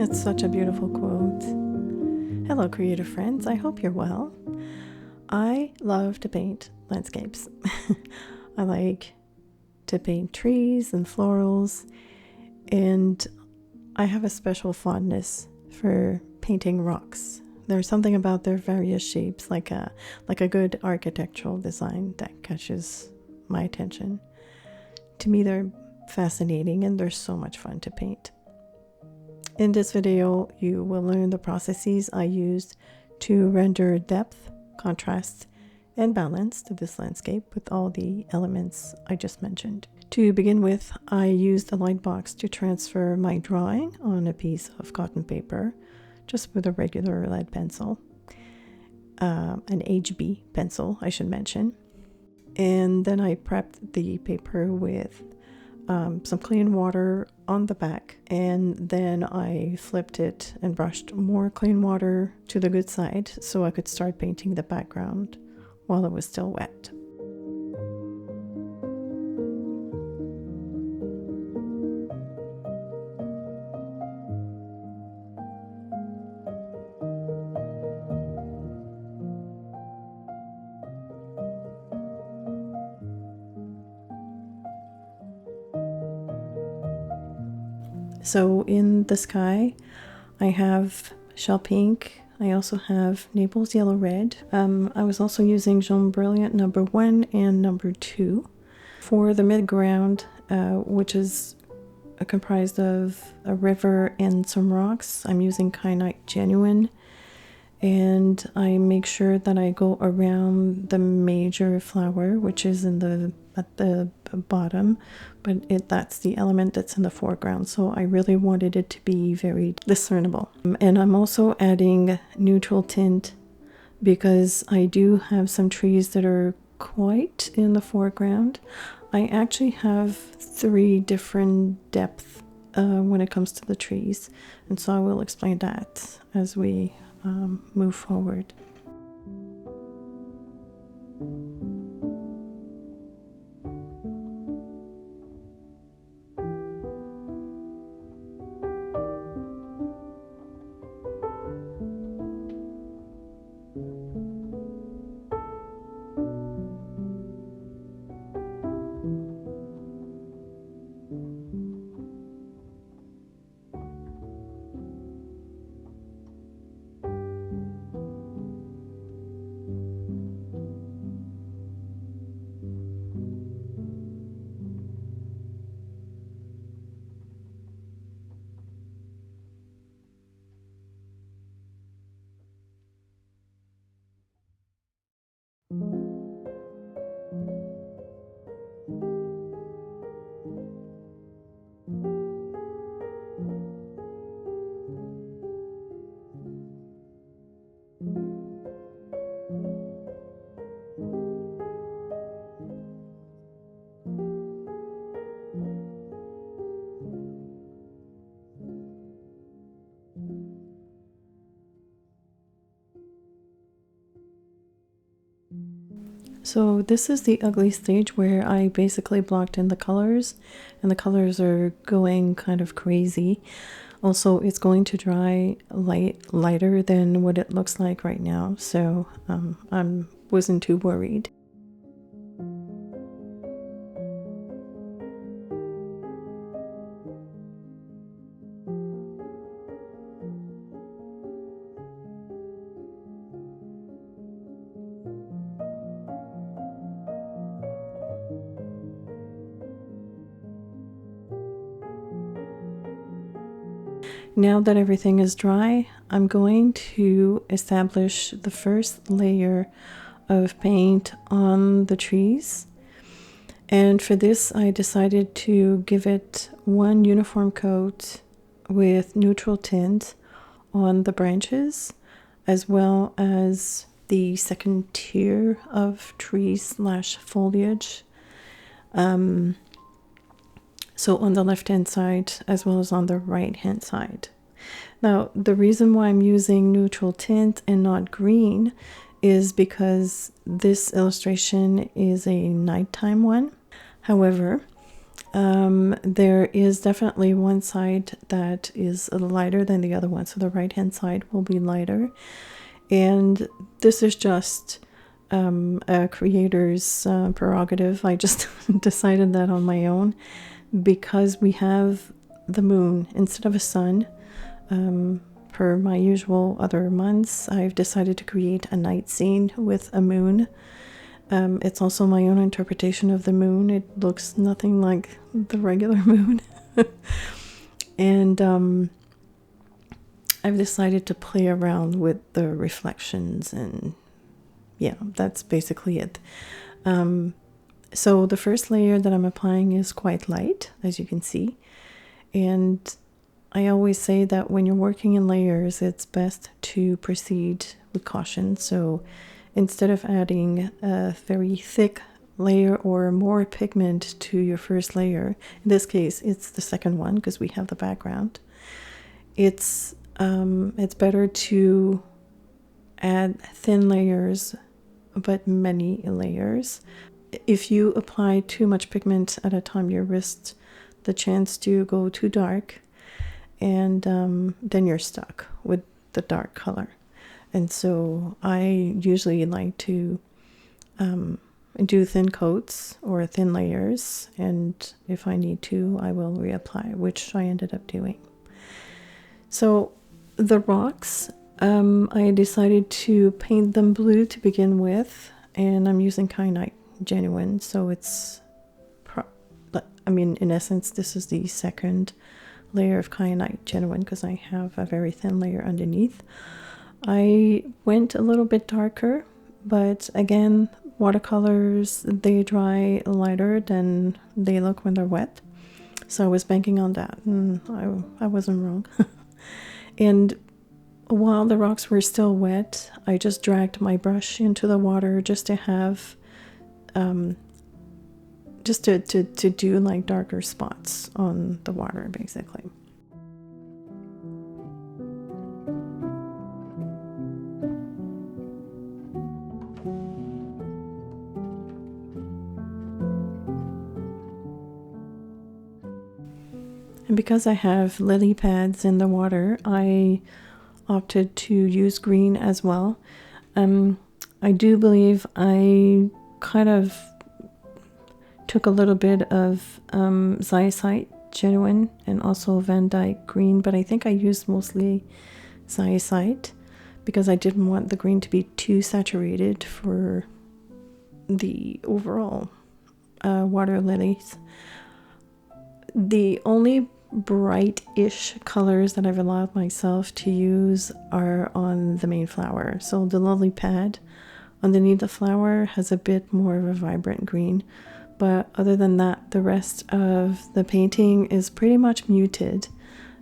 That's such a beautiful quote. Hello, creative friends. I hope you're well. I love to paint landscapes. I like to paint trees and florals, and I have a special fondness for painting rocks. There's something about their various shapes, like a good architectural design, that catches my attention. To me, they're fascinating and they're so much fun to paint. In this video, you will learn the processes I used to render depth, contrast, and balance to this landscape with all the elements I just mentioned. To begin with, I used a light box to transfer my drawing on a piece of cotton paper, just with a regular lead pencil, an HB pencil, I should mention. And then I prepped the paper with some clean water on the back, and then I flipped it and brushed more clean water to the good side so I could start painting the background while it was still wet. So in the sky, I have shell pink. I also have Naples yellow red. I was also using Jaune Brilliant number 1 and number 2. For the midground, which is comprised of a river and some rocks, I'm using Kyanite Genuine. And I make sure that I go around the major flower, which is at the bottom, but that's the element that's in the foreground. So I really wanted it to be very discernible. And I'm also adding neutral tint because I do have some trees that are quite in the foreground. I actually have 3 different depths when it comes to the trees, and so I will explain that as we move forward. So this is the ugly stage where I basically blocked in the colors, and the colors are going kind of crazy. Also, it's going to dry lighter than what it looks like right now, so I wasn't too worried. Now that everything is dry, I'm going to establish the first layer of paint on the trees. And for this, I decided to give it one uniform coat with neutral tint on the branches, as well as the second tier of trees / foliage. So on the left-hand side as well as on the right-hand side. Now, the reason why I'm using neutral tint and not green is because this illustration is a nighttime one. However, There is definitely one side that is lighter than the other one. So the right hand side will be lighter. And this is just a creator's prerogative. I just decided that on my own because we have the moon instead of a sun. Per my usual other months, I've decided to create a night scene with a moon. It's also my own interpretation of the moon. It looks nothing like the regular moon. And I've decided to play around with the reflections, and yeah, that's basically it. So the first layer that I'm applying is quite light, as you can see. And I always say that when you're working in layers, it's best to proceed with caution. So instead of adding a very thick layer or more pigment to your first layer, in this case, it's the second one because we have the background. It's better to add thin layers, but many layers. If you apply too much pigment at a time, you risk the chance to go too dark, and then you're stuck with the dark color. And so I usually like to do thin coats or thin layers, and if I need to, I will reapply, which I ended up doing. So the rocks, I decided to paint them blue to begin with, and I'm using kyanite genuine, so it's in essence, this is the second layer of kyanite genuine because I have a very thin layer underneath. I went a little bit darker, but again, watercolors, they dry lighter than they look when they're wet. So I was banking on that, and I wasn't wrong. And while the rocks were still wet, I just dragged my brush into the water just to have, just to do like darker spots on the water, basically. And because I have lily pads in the water, I opted to use green as well. I do believe I kind of took a little bit of Zycite genuine and also Van Dyke green, but I think I used mostly Zycite because I didn't want the green to be too saturated for the overall water lilies. The only bright-ish colors that I've allowed myself to use are on the main flower. So the lily pad underneath the flower has a bit more of a vibrant green, but other than that, the rest of the painting is pretty much muted,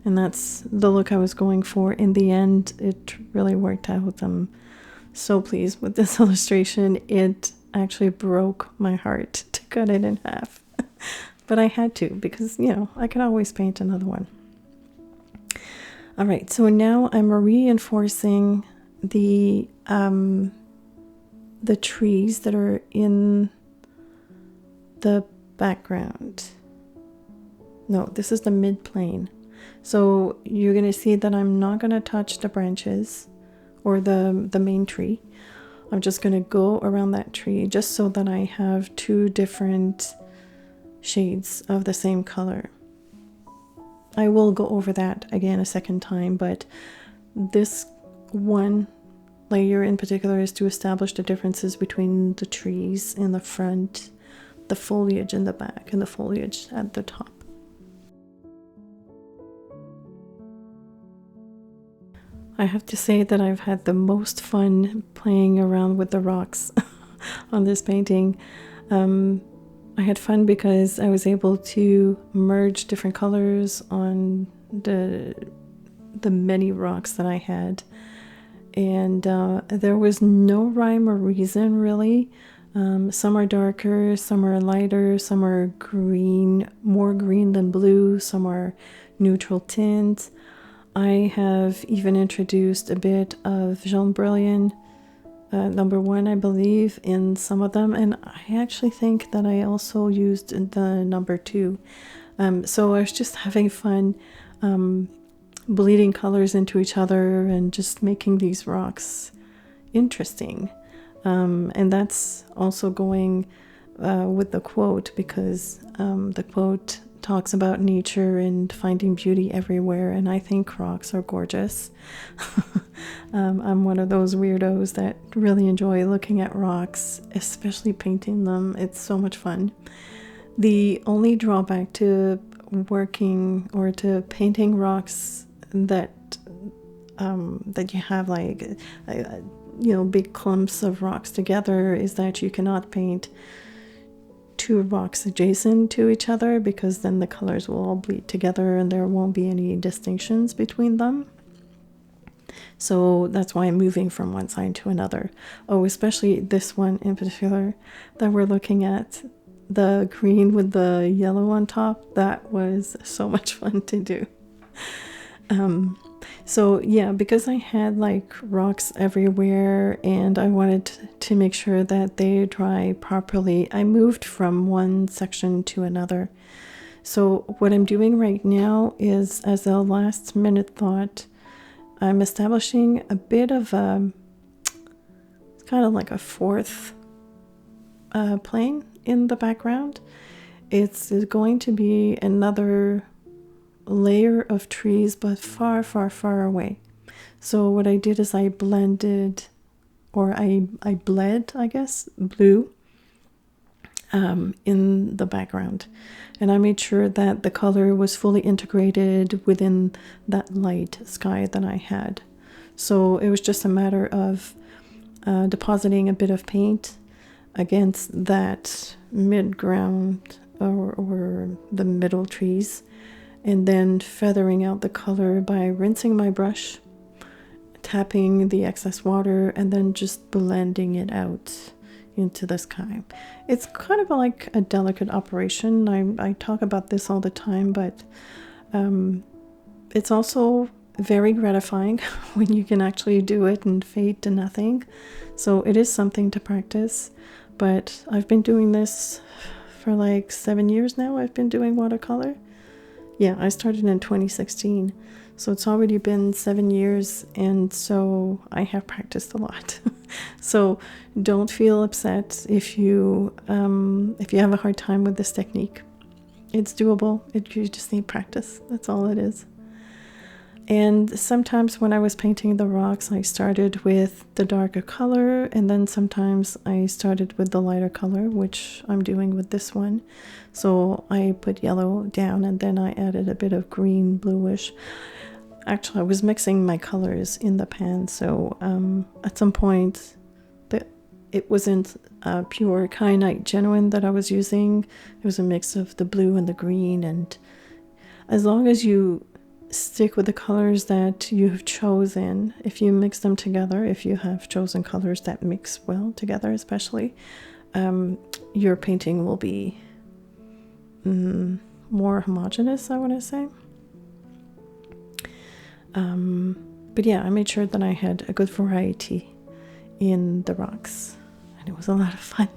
and that's the look I was going for. In the end, it really worked out. I'm so pleased with this illustration. It actually broke my heart to cut it in half. But I had to because, I could always paint another one. All right, so now I'm reinforcing the trees that are in the background. No, this is the mid-plane. So you're going to see that I'm not going to touch the branches or the main tree. I'm just going to go around that tree just so that I have two different shades of the same color. I will go over that again a second time, but this one layer in particular is to establish the differences between the trees in the front, the foliage in the back, and the foliage at the top. I have to say that I've had the most fun playing around with the rocks on this painting. I had fun because I was able to merge different colors on the many rocks that I had, and there was no rhyme or reason really. Some are darker, some are lighter, some are green, more green than blue, some are neutral tints. I have even introduced a bit of Jaune Brilliant number one, I believe, in some of them, and I actually think that I also used the number two. So I was just having fun bleeding colors into each other and just making these rocks interesting. And that's also going with the quote, because the quote talks about nature and finding beauty everywhere, and I think rocks are gorgeous. I'm one of those weirdos that really enjoy looking at rocks, especially painting them. It's so much fun. The only drawback to working or to painting rocks that you have like big clumps of rocks together is that you cannot paint two rocks adjacent to each other, because then the colors will all bleed together and there won't be any distinctions between them. So that's why I'm moving from one side to another. Oh, especially this one in particular that we're looking at, the green with the yellow on top. That was so much fun to do. So yeah, because I had like rocks everywhere and I wanted to make sure that they dry properly, I moved from one section to another. So what I'm doing right now is, as a last minute thought, I'm establishing a bit of it's kind of like a fourth plane in the background. It's going to be another layer of trees, but far, far, far away. So what I did is I blended, or I bled, I guess, blue in the background. And I made sure that the color was fully integrated within that light sky that I had. So it was just a matter of depositing a bit of paint against that midground or the middle trees, and then feathering out the color by rinsing my brush, tapping the excess water, and then just blending it out into the sky. It's kind of like a delicate operation. I talk about this all the time, but it's also very gratifying when you can actually do it and fade to nothing. So it is something to practice, but I've been doing this for like 7 years now. I've been doing watercolor. Yeah, I started in 2016, so it's already been 7 years, and so I have practiced a lot. So don't feel upset if you have a hard time with this technique. It's doable. You just need practice. That's all it is. And sometimes when I was painting the rocks, I started with the darker color, and then sometimes I started with the lighter color, which I'm doing with this one. So I put yellow down, and then I added a bit of green, bluish. Actually, I was mixing my colors in the pan, so at some point it wasn't pure kyanite genuine that I was using. It was a mix of the blue and the green, and as long as you stick with the colors that you have chosen, if you mix them together, if you have chosen colors that mix well together especially, your painting will be more homogeneous, I want to say. But yeah, I made sure that I had a good variety in the rocks, and it was a lot of fun.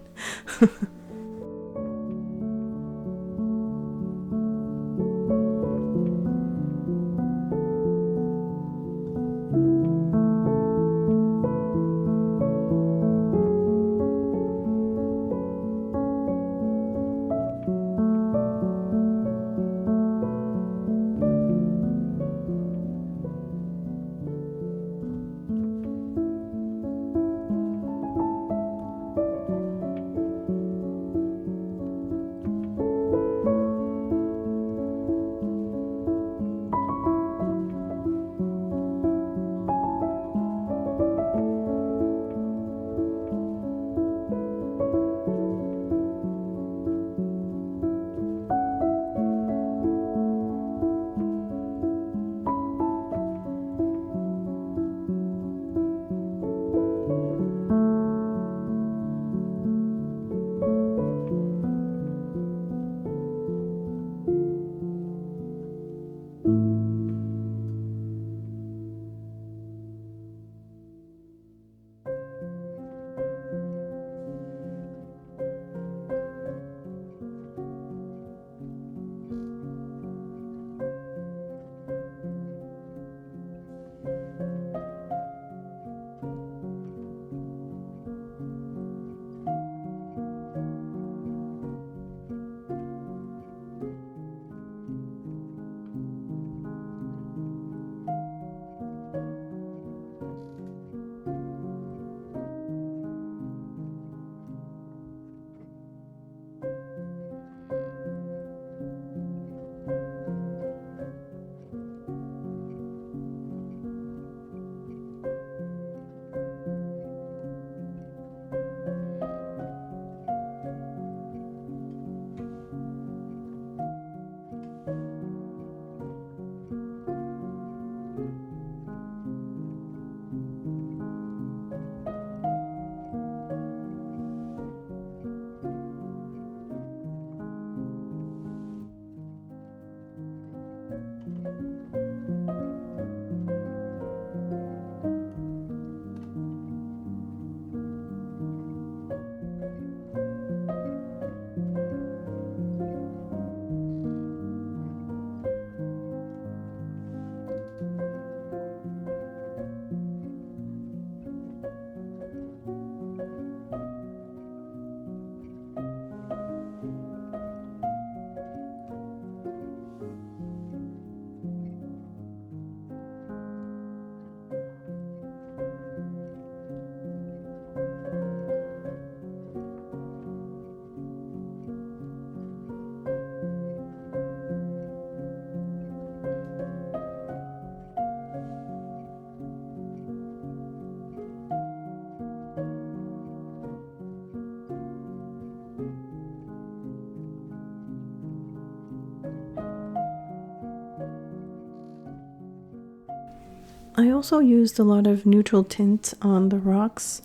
I also used a lot of neutral tint on the rocks.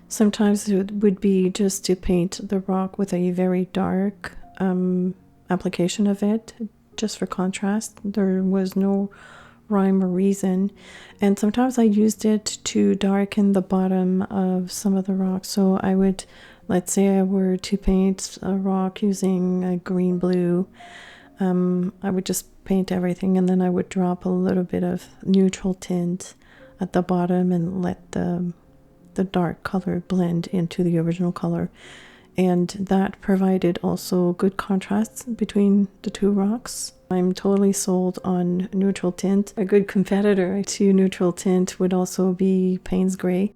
Sometimes it would be just to paint the rock with a very dark application of it, just for contrast. There was no rhyme or reason. And sometimes I used it to darken the bottom of some of the rocks. So I would, let's say I were to paint a rock using a green blue, I would just paint everything, and then I would drop a little bit of neutral tint at the bottom and let the dark color blend into the original color. And that provided also good contrasts between the two rocks. I'm totally sold on neutral tint. A good competitor to neutral tint would also be Payne's Gray.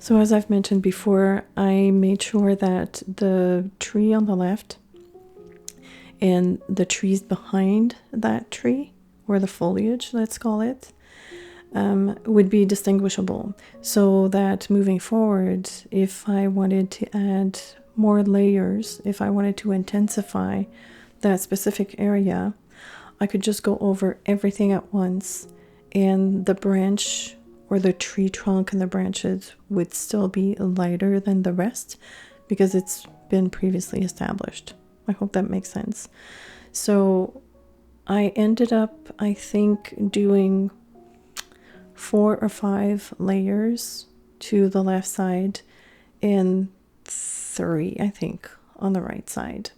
So as I've mentioned before, I made sure that the tree on the left and the trees behind that tree, or the foliage, let's call it, would be distinguishable, so that moving forward, if I wanted to add more layers, if I wanted to intensify that specific area, I could just go over everything at once, and the branch or the tree trunk and the branches would still be lighter than the rest because it's been previously established. I hope that makes sense. So I ended up, I think, doing 4 or 5 layers to the left side and 3, I think, on the right side.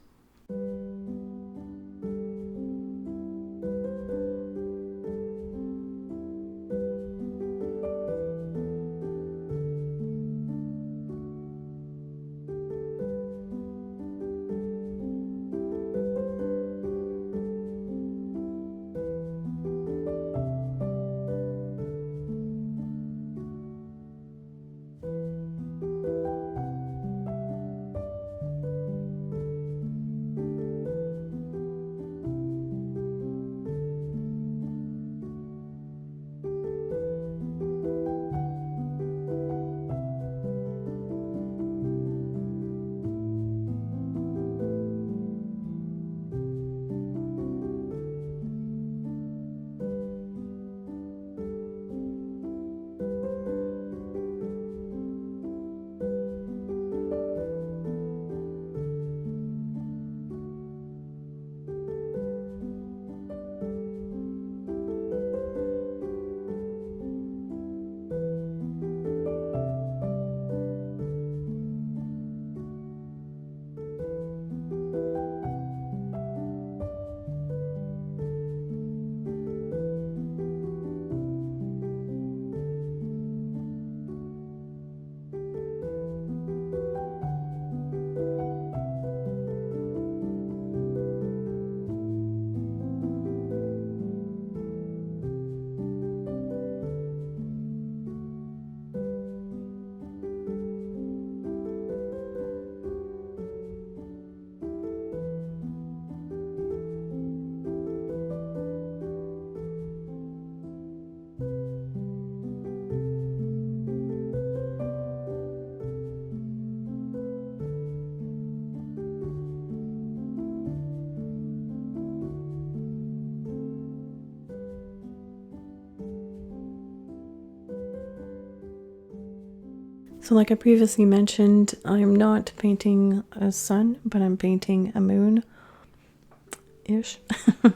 So like I previously mentioned, I'm not painting a sun, but I'm painting a moon-ish,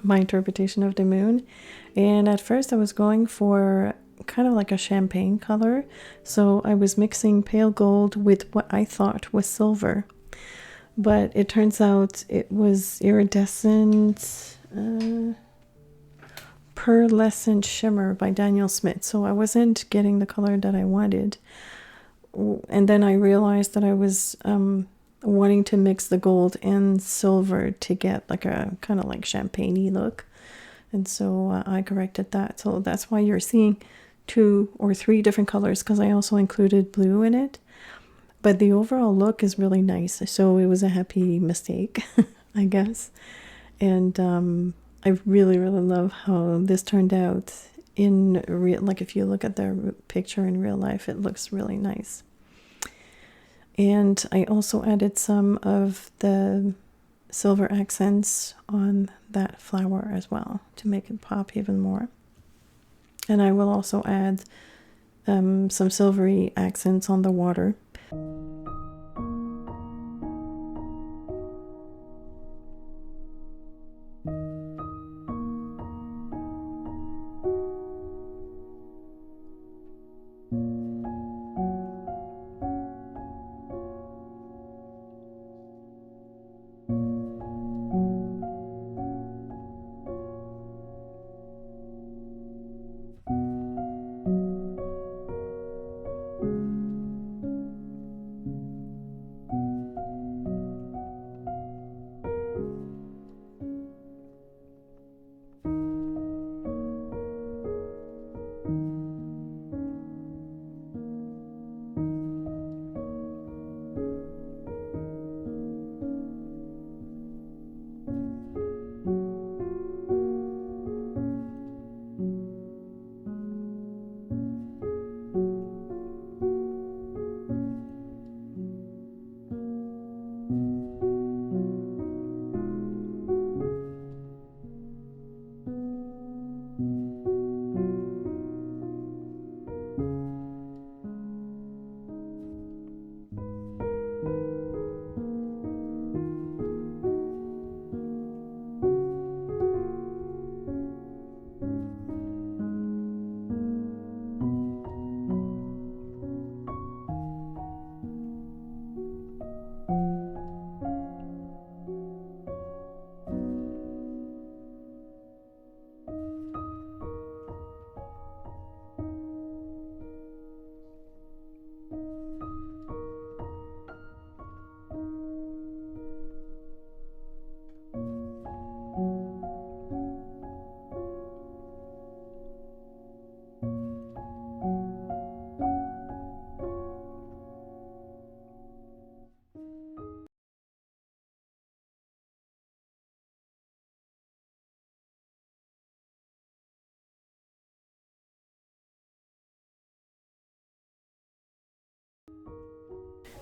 my interpretation of the moon. And at first I was going for kind of like a champagne color. So I was mixing pale gold with what I thought was silver. But it turns out it was iridescent pearlescent shimmer by Daniel Smith. So I wasn't getting the color that I wanted. And then I realized that I was wanting to mix the gold and silver to get like a kind of like champagne-y look. And so I corrected that. So that's why you're seeing 2 or 3 different colors, because I also included blue in it. But the overall look is really nice. So it was a happy mistake, I guess. And I really, really love how this turned out in real, like if you look at the picture in real life, it looks really nice. And I also added some of the silver accents on that flower as well to make it pop even more. And I will also add some silvery accents on the water.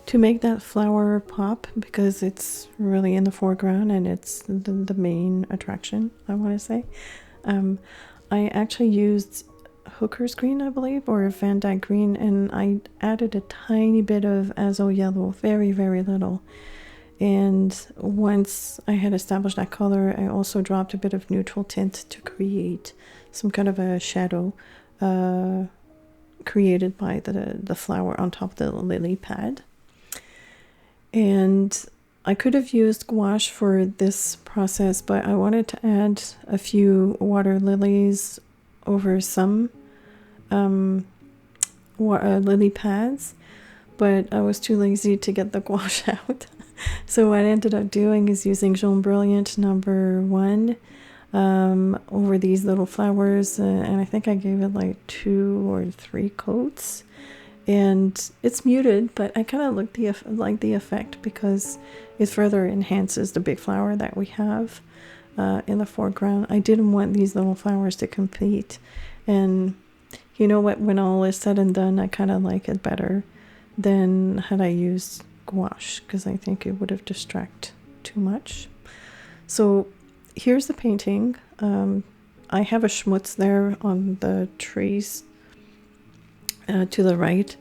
to make that flower pop, because it's really in the foreground and it's the main attraction, I want to say. I actually used Hooker's green, I believe, or Van Dyke green, and I added a tiny bit of azo yellow, very, very little. And once I had established that color, I also dropped a bit of neutral tint to create some kind of a shadow created by the flower on top of the lily pad. And I could have used gouache for this process, but I wanted to add a few water lilies over some lily pads, but I was too lazy to get the gouache out. So what I ended up doing is using Jaune Brilliant #1 over these little flowers, and I think I gave it like 2 or 3 coats. And it's muted, but I kind of like the effect because it further enhances the big flower that we have in the foreground. I didn't want these little flowers to compete, and you know what, when all is said and done, I kind of like it better than had I used gouache, because I think it would have distracted too much. So here's the painting. I have a schmutz there on the trees to the right.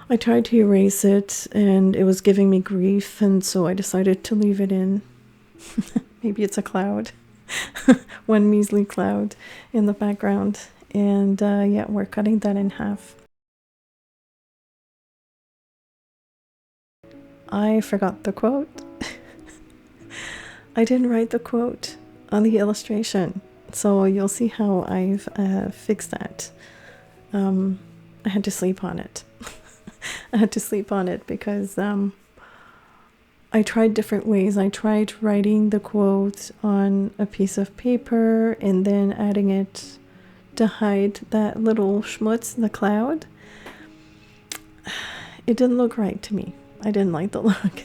I tried to erase it and it was giving me grief, and so I decided to leave it in. Maybe it's a cloud. One measly cloud in the background. And yeah, we're cutting that in half. I forgot the quote. I didn't write the quote on the illustration, so you'll see how I've fixed that. I had to sleep on it. I had to sleep on it because I tried different ways. I tried writing the quote on a piece of paper and then adding it to hide that little schmutz, the cloud. It didn't look right to me. I didn't like the look.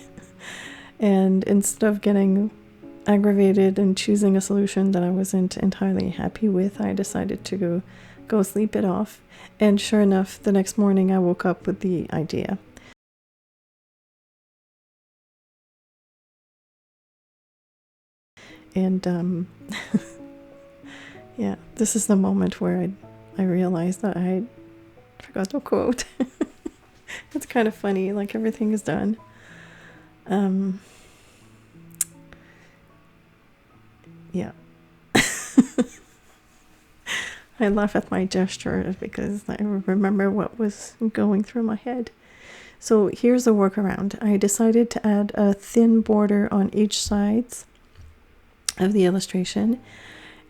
And instead of getting aggravated and choosing a solution that I wasn't entirely happy with, I decided to go sleep it off. And sure enough, the next morning I woke up with the idea. And yeah, this is the moment where I realized that I forgot the quote. It's kind of funny, like everything is done. Yeah. I laugh at my gesture because I remember what was going through my head. So here's a workaround. I decided to add a thin border on each sides of the illustration,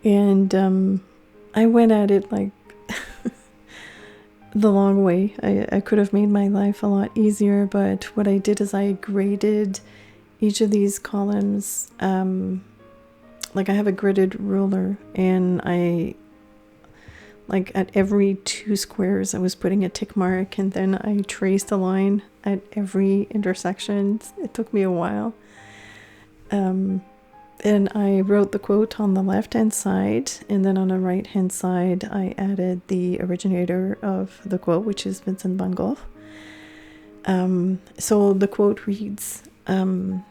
and I went at it like the long way. I could have made my life a lot easier, but what I did is I graded each of these columns. Like I have a gridded ruler, and like at every 2 squares I was putting a tick mark, and then I traced a line at every intersection. It took me a while. And I wrote the quote on the left hand side, and then on the right hand side I added the originator of the quote, which is Vincent van Gogh. So the quote reads in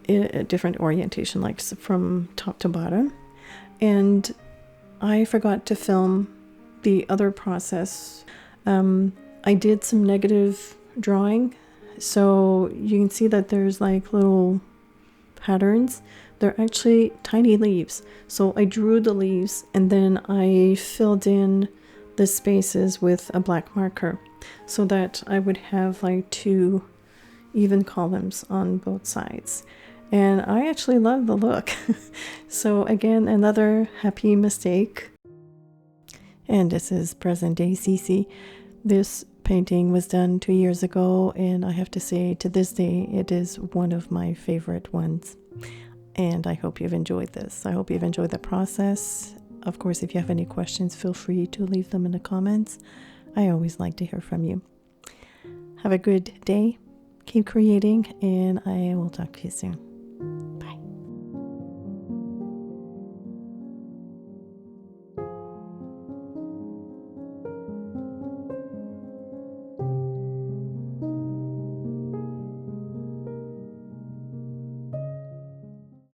a different orientation, like from top to bottom. And I forgot to film the other process. I did some negative drawing, so you can see that there's like little patterns. They're actually tiny leaves. So I drew the leaves and then I filled in the spaces with a black marker so that I would have like 2 even columns on both sides. And I actually love the look. So again, another happy mistake. And this is present day Cece. This painting was done 2 years ago, and I have to say to this day it is one of my favorite ones. And I hope you've enjoyed this. I hope you've enjoyed the process. Of course, if you have any questions, feel free to leave them in the comments. I always like to hear from you. Have a good day. Keep creating, and I will talk to you soon.